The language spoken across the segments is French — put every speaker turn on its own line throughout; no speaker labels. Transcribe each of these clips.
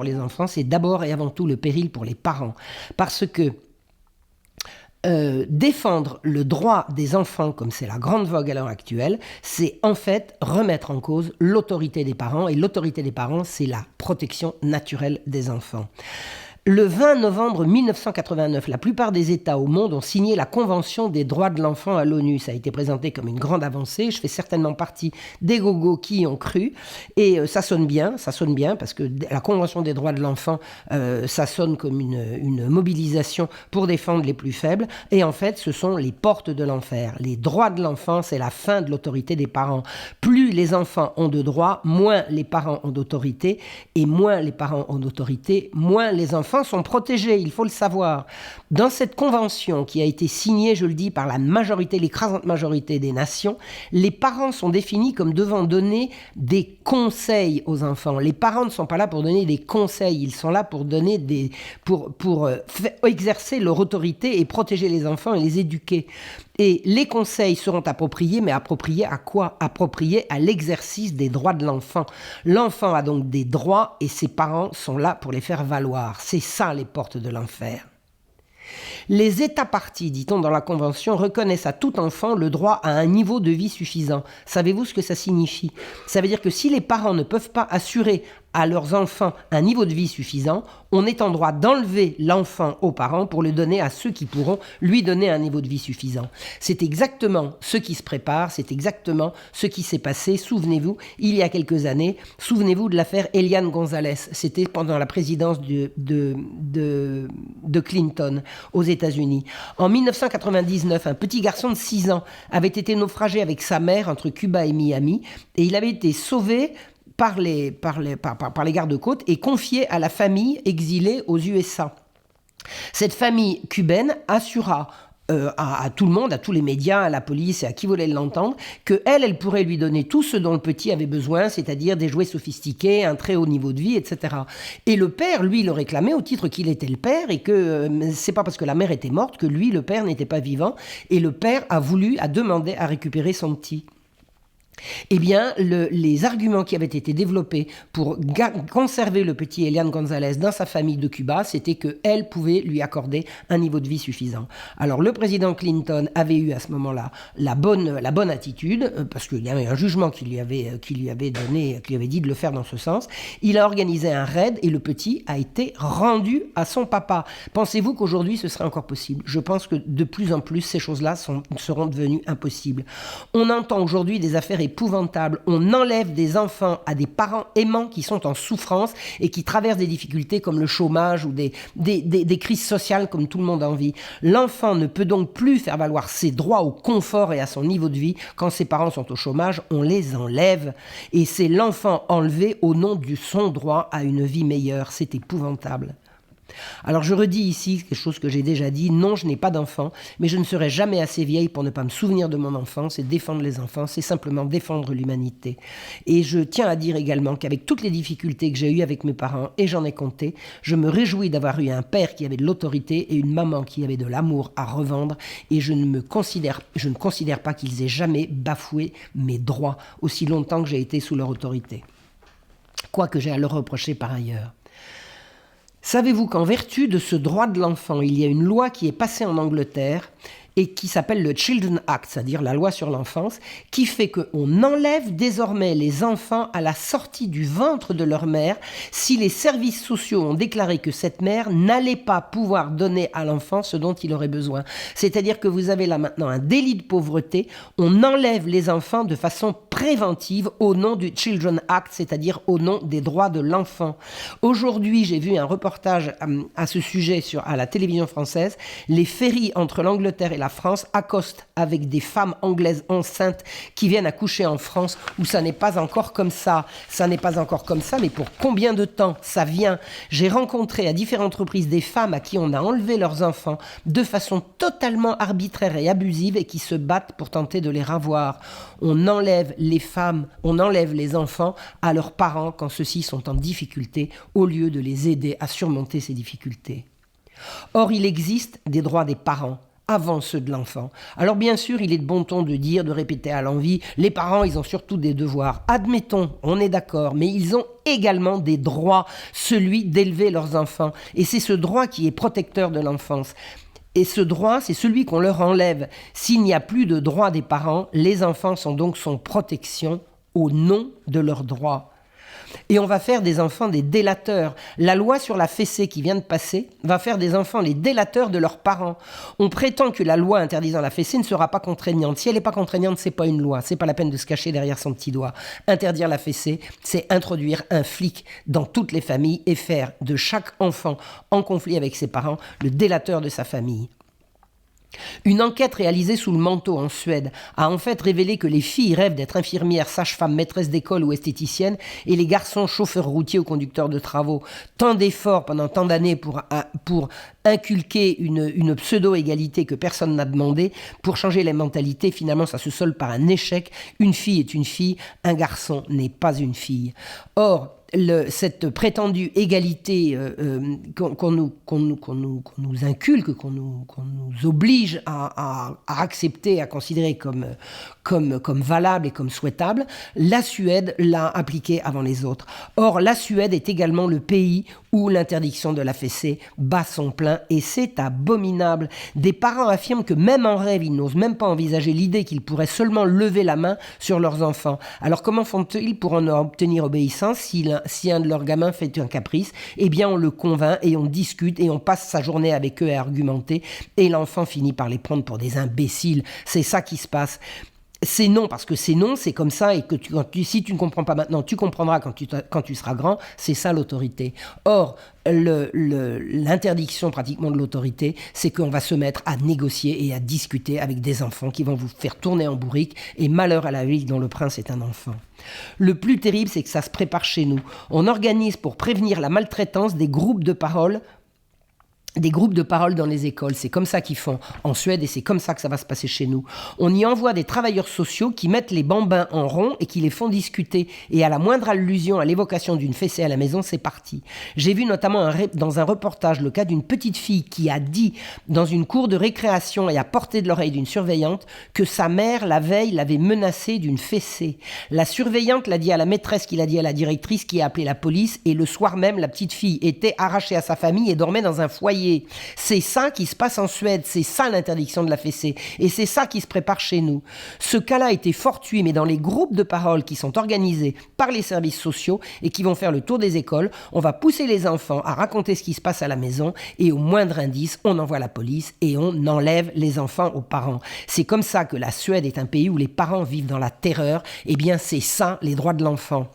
les enfants, c'est d'abord et avant tout le péril pour les parents. Parce que défendre le droit des enfants, comme c'est la grande vogue à l'heure actuelle, c'est en fait remettre en cause l'autorité des parents. Et l'autorité des parents, c'est la protection naturelle des enfants. Le 20 novembre 1989, la plupart des États au monde ont signé la Convention des droits de l'enfant à l'ONU. Ça a été présenté comme une grande avancée. Je fais certainement partie des gogos qui y ont cru. Et ça sonne bien parce que la Convention des droits de l'enfant, ça sonne comme une mobilisation pour défendre les plus faibles. Et en fait, ce sont les portes de l'enfer. Les droits de l'enfant, c'est la fin de l'autorité des parents. Plus les enfants ont de droits, moins les parents ont d'autorité. Et moins les parents ont d'autorité, moins les enfants sont protégés, il faut le savoir. Dans cette convention qui a été signée, je le dis, par la majorité, l'écrasante majorité des nations, les parents sont définis comme devant donner des conseils aux enfants. Les parents ne sont pas là pour donner des conseils, ils sont là pour donner pour exercer leur autorité et protéger les enfants et les éduquer. Et les conseils seront appropriés, mais appropriés à quoi? Appropriés à l'exercice des droits de l'enfant. L'enfant a donc des droits et ses parents sont là pour les faire valoir. C'est ça les portes de l'enfer. Les États parties, dit-on dans la Convention, reconnaissent à tout enfant le droit à un niveau de vie suffisant. Savez-vous ce que ça signifie? Ça veut dire que si les parents ne peuvent pas assurer à leurs enfants un niveau de vie suffisant, on est en droit d'enlever l'enfant aux parents pour le donner à ceux qui pourront lui donner un niveau de vie suffisant. C'est exactement ce qui se prépare, c'est exactement ce qui s'est passé. Souvenez-vous, il y a quelques années, souvenez-vous de l'affaire Elian Gonzalez. C'était pendant la présidence de Clinton aux États-Unis. En 1999, un petit garçon de 6 ans avait été naufragé avec sa mère entre Cuba et Miami et il avait été sauvé par les gardes-côtes et confié à la famille exilée aux USA. Cette famille cubaine assura à tout le monde, à tous les médias, à la police et à qui voulait l'entendre, qu'elle pourrait lui donner tout ce dont le petit avait besoin, c'est-à-dire des jouets sophistiqués, un très haut niveau de vie, etc. Et le père, lui, le réclamait au titre qu'il était le père et que c'est pas parce que la mère était morte que lui, le père, n'était pas vivant. Et le père a demandé à récupérer son petit. Eh bien, les arguments qui avaient été développés pour conserver le petit Elian Gonzalez dans sa famille de Cuba, c'était qu'elle pouvait lui accorder un niveau de vie suffisant. Alors, le président Clinton avait eu à ce moment-là la bonne attitude, parce qu'il y avait un jugement qui lui avait dit de le faire dans ce sens. Il a organisé un raid et le petit a été rendu à son papa. Pensez-vous qu'aujourd'hui, ce serait encore possible? Je pense que de plus en plus, ces choses-là seront devenues impossibles. On entend aujourd'hui des affaires épouvantable. On enlève des enfants à des parents aimants qui sont en souffrance et qui traversent des difficultés comme le chômage ou des crises sociales comme tout le monde en vit. L'enfant ne peut donc plus faire valoir ses droits au confort et à son niveau de vie. Quand ses parents sont au chômage, on les enlève. Et c'est l'enfant enlevé au nom de son droit à une vie meilleure. C'est épouvantable. Alors je redis ici quelque chose que j'ai déjà dit, non, je n'ai pas d'enfant, mais je ne serai jamais assez vieille pour ne pas me souvenir de mon enfance et défendre les enfants, c'est simplement défendre l'humanité. Et je tiens à dire également qu'avec toutes les difficultés que j'ai eues avec mes parents, et j'en ai compté, je me réjouis d'avoir eu un père qui avait de l'autorité et une maman qui avait de l'amour à revendre, et je ne considère pas qu'ils aient jamais bafoué mes droits aussi longtemps que j'ai été sous leur autorité. Quoi que j'ai à leur reprocher par ailleurs. Savez-vous qu'en vertu de ce droit de l'enfant, il y a une loi qui est passée en Angleterre et qui s'appelle le Children Act, c'est-à-dire la loi sur l'enfance, qui fait qu'on enlève désormais les enfants à la sortie du ventre de leur mère si les services sociaux ont déclaré que cette mère n'allait pas pouvoir donner à l'enfant ce dont il aurait besoin. C'est-à-dire que vous avez là maintenant un délit de pauvreté, on enlève les enfants de façon préventive au nom du Children Act, c'est-à-dire au nom des droits de l'enfant. Aujourd'hui, j'ai vu un reportage à ce sujet à la télévision française, les ferries entre l'Angleterre et la France accostent avec des femmes anglaises enceintes qui viennent accoucher en France où ça n'est pas encore comme ça. Ça n'est pas encore comme ça, mais pour combien de temps ça vient? J'ai rencontré à différentes reprises des femmes à qui on a enlevé leurs enfants de façon totalement arbitraire et abusive et qui se battent pour tenter de les ravoir. On enlève les femmes, on enlève les enfants à leurs parents quand ceux-ci sont en difficulté au lieu de les aider à surmonter ces difficultés. Or, il existe des droits des parents avant ceux de l'enfant. Alors bien sûr, il est de bon ton de dire, de répéter à l'envi, les parents, ils ont surtout des devoirs. Admettons, on est d'accord, mais ils ont également des droits, celui d'élever leurs enfants. Et c'est ce droit qui est protecteur de l'enfance. Et ce droit, c'est celui qu'on leur enlève. S'il n'y a plus de droit des parents, les enfants sont donc sans protection au nom de leurs droits. Et on va faire des enfants des délateurs. La loi sur la fessée qui vient de passer va faire des enfants les délateurs de leurs parents. On prétend que la loi interdisant la fessée ne sera pas contraignante. Si elle n'est pas contraignante, c'est pas une loi. C'est pas la peine de se cacher derrière son petit doigt. Interdire la fessée, c'est introduire un flic dans toutes les familles et faire de chaque enfant en conflit avec ses parents le délateur de sa famille. Une enquête réalisée sous le manteau en Suède a en fait révélé que les filles rêvent d'être infirmières, sages-femmes, maîtresses d'école ou esthéticiennes et les garçons chauffeurs routiers ou conducteurs de travaux. Tant d'efforts pendant tant d'années pour inculquer une pseudo-égalité que personne n'a demandé, pour changer les mentalités, finalement ça se solde par un échec. Une fille est une fille, un garçon n'est pas une fille. Or, cette prétendue égalité qu'on nous inculque, qu'on nous oblige à accepter, à considérer comme valable et comme souhaitable, la Suède l'a appliquée avant les autres. Or, la Suède est également le pays où l'interdiction de la fessée bat son plein et c'est abominable. Des parents affirment que même en rêve, ils n'osent même pas envisager l'idée qu'ils pourraient seulement lever la main sur leurs enfants. Alors comment font-ils pour en obtenir obéissance si un de leurs gamins fait un caprice? Eh bien, on le convainc et on discute et on passe sa journée avec eux à argumenter et l'enfant finit par les prendre pour des imbéciles. C'est ça qui se passe. C'est non, parce que c'est non, c'est comme ça, et que si tu ne comprends pas maintenant, tu comprendras quand tu seras grand, c'est ça l'autorité. Or, l'interdiction pratiquement de l'autorité, c'est qu'on va se mettre à négocier et à discuter avec des enfants qui vont vous faire tourner en bourrique, et malheur à la ville dont le prince est un enfant. Le plus terrible, c'est que ça se prépare chez nous. On organise pour prévenir la maltraitance des groupes de parole dans les écoles. C'est comme ça qu'ils font en Suède et c'est comme ça que ça va se passer chez nous. On y envoie des travailleurs sociaux qui mettent les bambins en rond et qui les font discuter. Et à la moindre allusion à l'évocation d'une fessée à la maison, c'est parti. J'ai vu notamment dans un reportage le cas d'une petite fille qui a dit dans une cour de récréation et à portée de l'oreille d'une surveillante que sa mère, la veille, l'avait menacée d'une fessée. La surveillante l'a dit à la maîtresse qui l'a dit à la directrice qui a appelé la police et le soir même, la petite fille était arrachée à sa famille et dormait dans un foyer. C'est ça qui se passe en Suède, c'est ça l'interdiction de la fessée, et c'est ça qui se prépare chez nous. Ce cas-là a été fortuit, mais dans les groupes de parole qui sont organisés par les services sociaux et qui vont faire le tour des écoles, on va pousser les enfants à raconter ce qui se passe à la maison, et au moindre indice, on envoie la police et on enlève les enfants aux parents. C'est comme ça que la Suède est un pays où les parents vivent dans la terreur, et bien c'est ça les droits de l'enfant.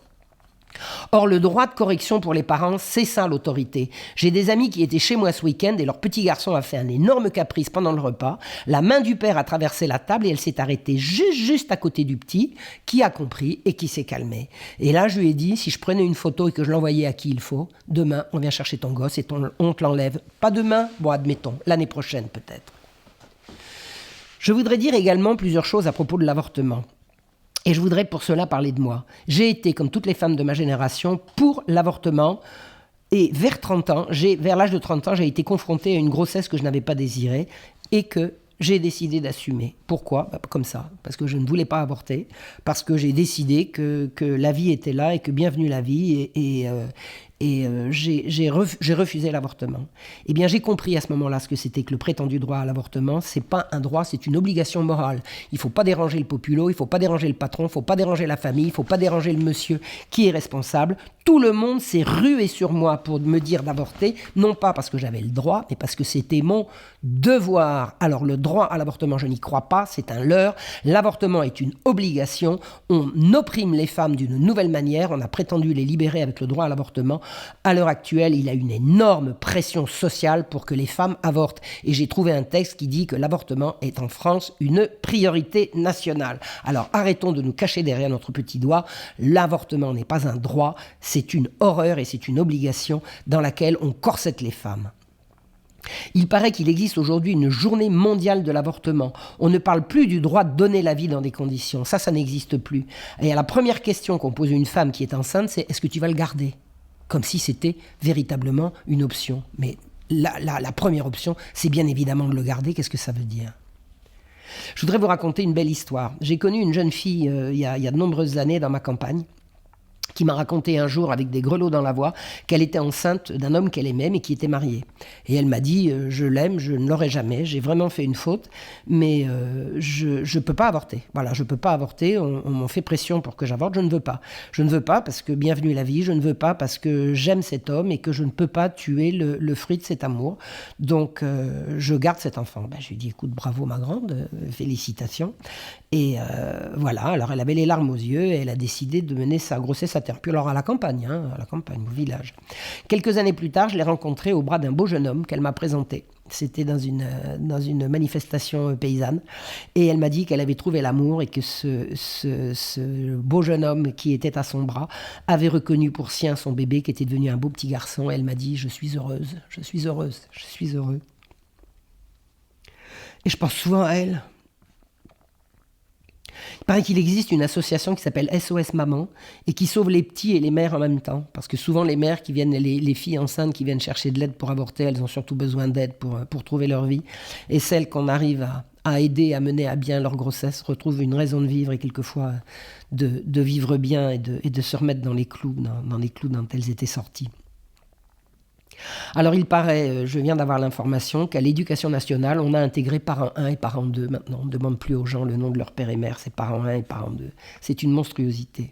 Or, le droit de correction pour les parents, c'est ça l'autorité. J'ai des amis qui étaient chez moi ce week-end et leur petit garçon a fait un énorme caprice pendant le repas. La main du père a traversé la table et elle s'est arrêtée juste à côté du petit, qui a compris et qui s'est calmé. Et là, je lui ai dit, si je prenais une photo et que je l'envoyais à qui il faut, demain, on vient chercher ton gosse et on te l'enlève. Pas demain, bon, admettons, l'année prochaine peut-être. Je voudrais dire également plusieurs choses à propos de l'avortement. Et je voudrais pour cela parler de moi. J'ai été, comme toutes les femmes de ma génération, pour l'avortement. Et vers l'âge de 30 ans, j'ai été confrontée à une grossesse que je n'avais pas désirée et que j'ai décidé d'assumer. Pourquoi ? Comme ça. Parce que je ne voulais pas avorter. Parce que j'ai décidé que la vie était là et que bienvenue la vie. J'ai refusé l'avortement. Eh bien, j'ai compris à ce moment-là ce que c'était que le prétendu droit à l'avortement. C'est pas un droit, c'est une obligation morale. Il faut pas déranger le populo, il faut pas déranger le patron, il faut pas déranger la famille, il faut pas déranger le monsieur qui est responsable. Tout le monde s'est rué sur moi pour me dire d'avorter, non pas parce que j'avais le droit, mais parce que c'était mon devoir. Alors, le droit à l'avortement, je n'y crois pas, c'est un leurre. L'avortement est une obligation. On opprime les femmes d'une nouvelle manière. On a prétendu les libérer avec le droit à l'avortement. À l'heure actuelle, il y a une énorme pression sociale pour que les femmes avortent. Et j'ai trouvé un texte qui dit que l'avortement est en France une priorité nationale. Alors arrêtons de nous cacher derrière notre petit doigt. L'avortement n'est pas un droit, c'est une horreur et c'est une obligation dans laquelle on corsette les femmes. Il paraît qu'il existe aujourd'hui une journée mondiale de l'avortement. On ne parle plus du droit de donner la vie dans des conditions. Ça n'existe plus. Et la première question qu'on pose à une femme qui est enceinte, c'est « Est-ce que tu vas le garder ?» Comme si c'était véritablement une option. Mais la première option, c'est bien évidemment de le garder. Qu'est-ce que ça veut dire ? Je voudrais vous raconter une belle histoire. J'ai connu une jeune fille il y a de nombreuses années dans ma campagne, qui m'a raconté un jour avec des grelots dans la voix qu'elle était enceinte d'un homme qu'elle aimait mais qui était marié. Et elle m'a dit je l'aime, je ne l'aurai jamais, j'ai vraiment fait une faute, mais je peux pas avorter. Voilà, je peux pas avorter, on m'en fait pression pour que j'avorte, je ne veux pas. Je ne veux pas parce que bienvenue la vie, je ne veux pas parce que j'aime cet homme et que je ne peux pas tuer le fruit de cet amour. Donc je garde cet enfant. Je lui ai dit écoute, bravo ma grande, félicitations. Et voilà, alors elle avait les larmes aux yeux et elle a décidé de mener sa grossesse à terme. Puis alors à la campagne, au village. Quelques années plus tard, je l'ai rencontrée au bras d'un beau jeune homme qu'elle m'a présenté. C'était dans une manifestation paysanne. Et elle m'a dit qu'elle avait trouvé l'amour et que ce beau jeune homme qui était à son bras avait reconnu pour sien son bébé qui était devenu un beau petit garçon. Et elle m'a dit « Je suis heureuse, je suis heureuse, je suis heureux ». Et je pense souvent à elle. Il paraît qu'il existe une association qui s'appelle SOS Maman et qui sauve les petits et les mères en même temps. Parce que souvent les mères qui viennent, les filles enceintes qui viennent chercher de l'aide pour avorter, elles ont surtout besoin d'aide pour trouver leur vie. Et celles qu'on arrive à aider, à mener à bien leur grossesse, retrouvent une raison de vivre et quelquefois de vivre bien et de se remettre dans les clous dont elles étaient sorties. Alors il paraît, je viens d'avoir l'information, qu'à l'éducation nationale, on a intégré parent 1 et parent 2 maintenant. On ne demande plus aux gens le nom de leur père et mère, c'est parent 1 et parent 2. C'est une monstruosité.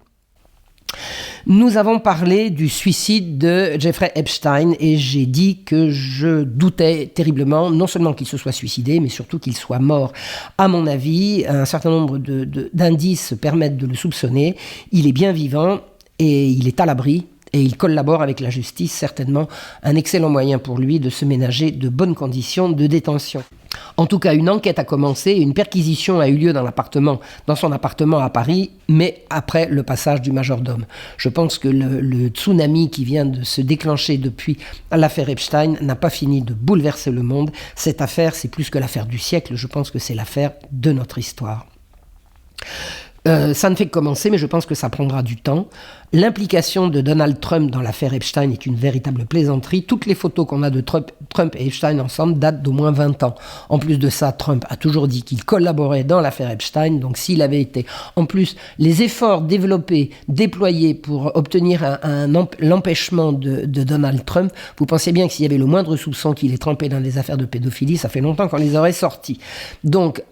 Nous avons parlé du suicide de Jeffrey Epstein et j'ai dit que je doutais terriblement, non seulement qu'il se soit suicidé, mais surtout qu'il soit mort. À mon avis, un certain nombre d'indices permettent de le soupçonner. Il est bien vivant et il est à l'abri. Et il collabore avec la justice, certainement un excellent moyen pour lui de se ménager de bonnes conditions de détention. En tout cas, une enquête a commencé et une perquisition a eu lieu dans son appartement à Paris, mais après le passage du majordome. Je pense que le tsunami qui vient de se déclencher depuis l'affaire Epstein n'a pas fini de bouleverser le monde. Cette affaire, c'est plus que l'affaire du siècle, je pense que c'est l'affaire de notre histoire. Ça ne fait que commencer, mais je pense que ça prendra du temps. L'implication de Donald Trump dans l'affaire Epstein est une véritable plaisanterie. Toutes les photos qu'on a de Trump et Epstein ensemble datent d'au moins 20 ans. En plus de ça, Trump a toujours dit qu'il collaborait dans l'affaire Epstein. Donc s'il avait été... En plus, les efforts déployés pour obtenir l'empêchement de Donald Trump, vous pensez bien que s'il y avait le moindre soupçon qu'il est trempé dans des affaires de pédophilie, ça fait longtemps qu'on les aurait sortis. Donc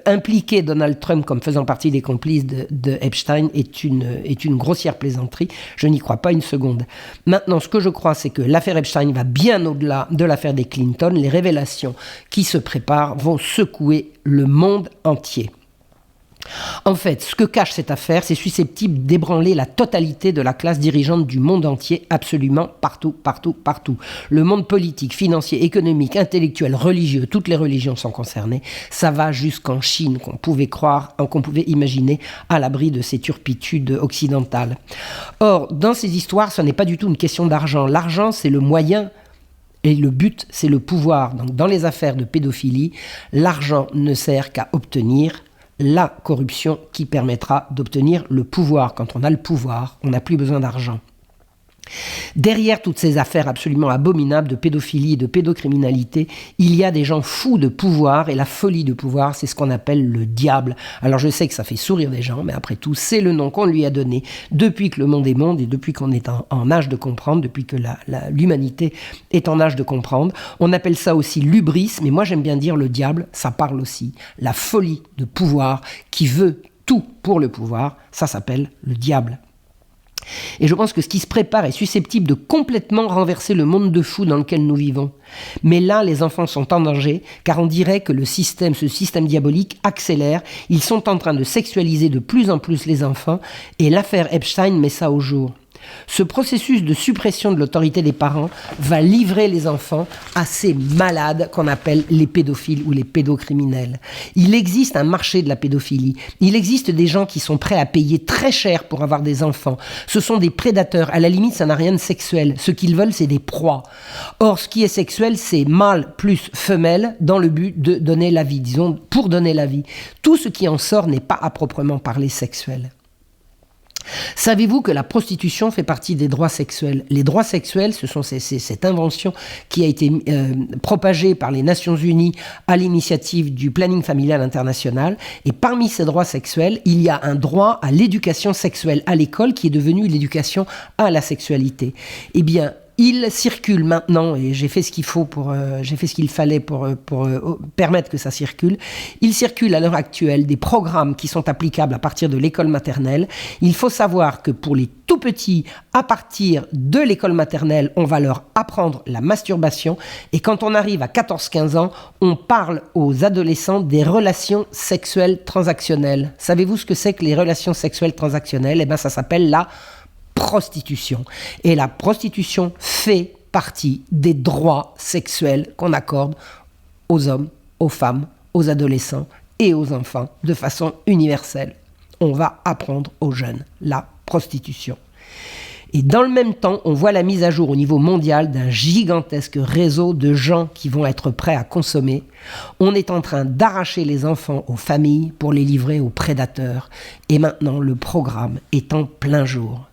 impliquer Donald Trump comme faisant partie des complices de Epstein est une grossière plaisanterie. Je n'y crois pas une seconde. Maintenant, ce que je crois, c'est que l'affaire Epstein va bien au-delà de l'affaire des Clinton. Les révélations qui se préparent vont secouer le monde entier. En fait, ce que cache cette affaire, c'est susceptible d'ébranler la totalité de la classe dirigeante du monde entier, absolument partout, partout, partout. Le monde politique, financier, économique, intellectuel, religieux, toutes les religions sont concernées. Ça va jusqu'en Chine, qu'on pouvait imaginer à l'abri de ces turpitudes occidentales. Or, dans ces histoires, ce n'est pas du tout une question d'argent. L'argent, c'est le moyen. Et le but, c'est le pouvoir. Donc, dans les affaires de pédophilie, l'argent ne sert qu'à obtenir la corruption qui permettra d'obtenir le pouvoir. Quand on a le pouvoir, on n'a plus besoin d'argent. Derrière toutes ces affaires absolument abominables de pédophilie et de pédocriminalité, il y a des gens fous de pouvoir, et la folie de pouvoir, c'est ce qu'on appelle le diable. Alors je sais que ça fait sourire des gens, mais après tout, c'est le nom qu'on lui a donné depuis que le monde est monde et depuis qu'on est en âge de comprendre, depuis que l'humanité est en âge de comprendre. On appelle ça aussi l'hubris, mais moi j'aime bien dire le diable, ça parle aussi. La folie de pouvoir qui veut tout pour le pouvoir, ça s'appelle le diable. Et je pense que ce qui se prépare est susceptible de complètement renverser le monde de fous dans lequel nous vivons. Mais là, les enfants sont en danger, car on dirait que ce système diabolique accélère. Ils sont en train de sexualiser de plus en plus les enfants, et l'affaire Epstein met ça au jour. Ce processus de suppression de l'autorité des parents va livrer les enfants à ces malades qu'on appelle les pédophiles ou les pédocriminels. Il existe un marché de la pédophilie. Il existe des gens qui sont prêts à payer très cher pour avoir des enfants. Ce sont des prédateurs. À la limite, ça n'a rien de sexuel. Ce qu'ils veulent, c'est des proies. Or, ce qui est sexuel, c'est mâle plus femelle dans le but de donner la vie, disons, pour donner la vie. Tout ce qui en sort n'est pas à proprement parler sexuel. Savez-vous que la prostitution fait partie des droits sexuels? Les droits sexuels, ce sont cette invention qui a été propagée par les Nations Unies à l'initiative du Planning familial international. Et parmi ces droits sexuels, il y a un droit à l'éducation sexuelle à l'école qui est devenu l'éducation à la sexualité. Eh bien, il circule maintenant, et j'ai fait ce qu'il fallait pour permettre que ça circule. Il circule à l'heure actuelle des programmes qui sont applicables à partir de l'école maternelle. Il faut savoir que pour les tout petits, à partir de l'école maternelle, on va leur apprendre la masturbation. Et quand on arrive à 14-15 ans, on parle aux adolescents des relations sexuelles transactionnelles. Savez-vous ce que c'est que les relations sexuelles transactionnelles? Eh bien, ça s'appelle la prostitution. Et la prostitution fait partie des droits sexuels qu'on accorde aux hommes, aux femmes, aux adolescents et aux enfants de façon universelle. On va apprendre aux jeunes la prostitution. Et dans le même temps, on voit la mise à jour au niveau mondial d'un gigantesque réseau de gens qui vont être prêts à consommer. On est en train d'arracher les enfants aux familles pour les livrer aux prédateurs. Et maintenant, le programme est en plein jour.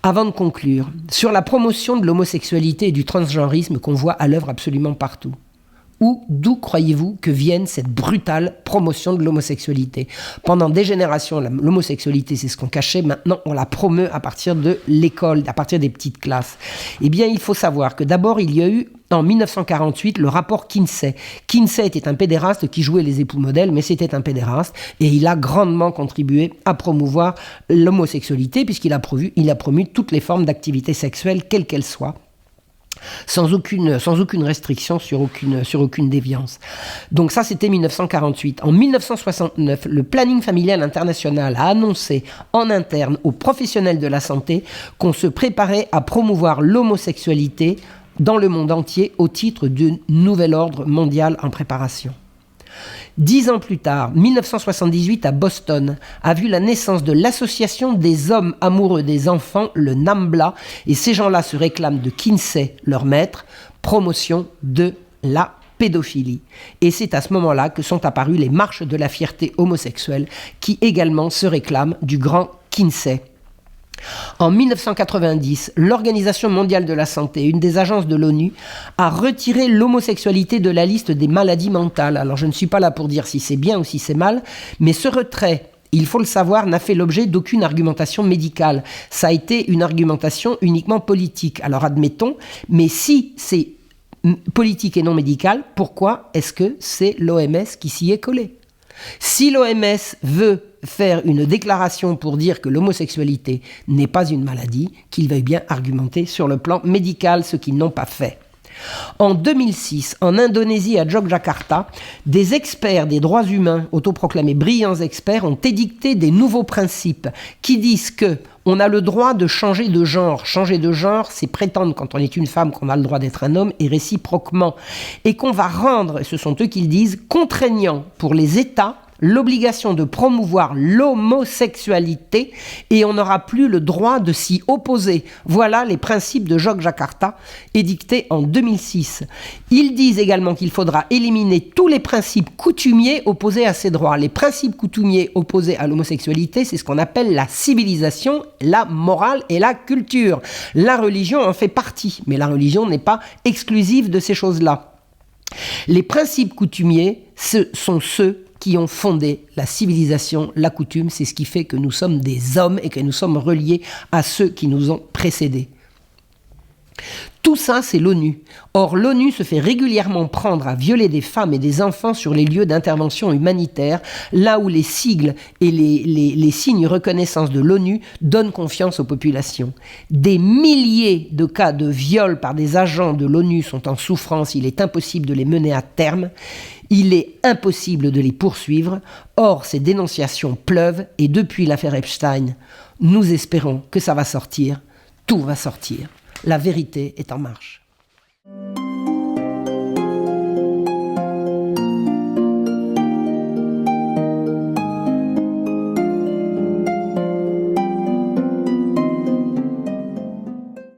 Avant de conclure, sur la promotion de l'homosexualité et du transgenrisme qu'on voit à l'œuvre absolument partout, d'où croyez-vous que vienne cette brutale promotion de l'homosexualité? Pendant des générations, l'homosexualité, c'est ce qu'on cachait. Maintenant, on la promeut à partir de l'école, à partir des petites classes. Eh bien, il faut savoir que d'abord, il y a eu, en 1948, le rapport Kinsey. Kinsey était un pédéraste qui jouait les époux modèles, mais c'était un pédéraste. Et il a grandement contribué à promouvoir l'homosexualité, puisqu'il a promu toutes les formes d'activité sexuelle, quelles qu'elles soient. Sans aucune restriction, sur aucune déviance. Donc ça, c'était 1948. En 1969, le Planning familial international a annoncé en interne aux professionnels de la santé qu'on se préparait à promouvoir l'homosexualité dans le monde entier au titre d'un nouvel ordre mondial en préparation. 10 ans plus tard, 1978 à Boston, a vu la naissance de l'Association des hommes amoureux des enfants, le NAMBLA, et ces gens-là se réclament de Kinsey, leur maître, promotion de la pédophilie. Et c'est à ce moment-là que sont apparues les marches de la fierté homosexuelle, qui également se réclament du grand Kinsey. En 1990, l'Organisation mondiale de la santé, une des agences de l'ONU, a retiré l'homosexualité de la liste des maladies mentales. Alors je ne suis pas là pour dire si c'est bien ou si c'est mal, mais ce retrait, il faut le savoir, n'a fait l'objet d'aucune argumentation médicale. Ça a été une argumentation uniquement politique. Alors admettons, mais si c'est politique et non médical, pourquoi est-ce que c'est l'OMS qui s'y est collé ? Si l'OMS veut faire une déclaration pour dire que l'homosexualité n'est pas une maladie, qu'ils veuillent bien argumenter sur le plan médical, ce qu'ils n'ont pas fait. En 2006, en Indonésie, à Yogyakarta, des experts des droits humains, autoproclamés brillants experts, ont édicté des nouveaux principes qui disent que on a le droit de changer de genre. Changer de genre, c'est prétendre quand on est une femme qu'on a le droit d'être un homme et réciproquement. Et qu'on va rendre, ce sont eux qui le disent, contraignant pour les États l'obligation de promouvoir l'homosexualité et on n'aura plus le droit de s'y opposer. Voilà les principes de Yogyakarta édictés en 2006. Ils disent également qu'il faudra éliminer tous les principes coutumiers opposés à ces droits. Les principes coutumiers opposés à l'homosexualité, c'est ce qu'on appelle la civilisation, la morale et la culture. La religion en fait partie, mais la religion n'est pas exclusive de ces choses-là. Les principes coutumiers, ce sont ceux qui ont fondé la civilisation, la coutume, c'est ce qui fait que nous sommes des hommes et que nous sommes reliés à ceux qui nous ont précédés. Tout ça, c'est l'ONU. Or, l'ONU se fait régulièrement prendre à violer des femmes et des enfants sur les lieux d'intervention humanitaire, là où les sigles et les signes reconnaissance de l'ONU donnent confiance aux populations. Des milliers de cas de viol par des agents de l'ONU sont en souffrance, il est impossible de les mener à terme. Il est impossible de les poursuivre. Or, ces dénonciations pleuvent et depuis l'affaire Epstein, nous espérons que ça va sortir. Tout va sortir. La vérité est en marche.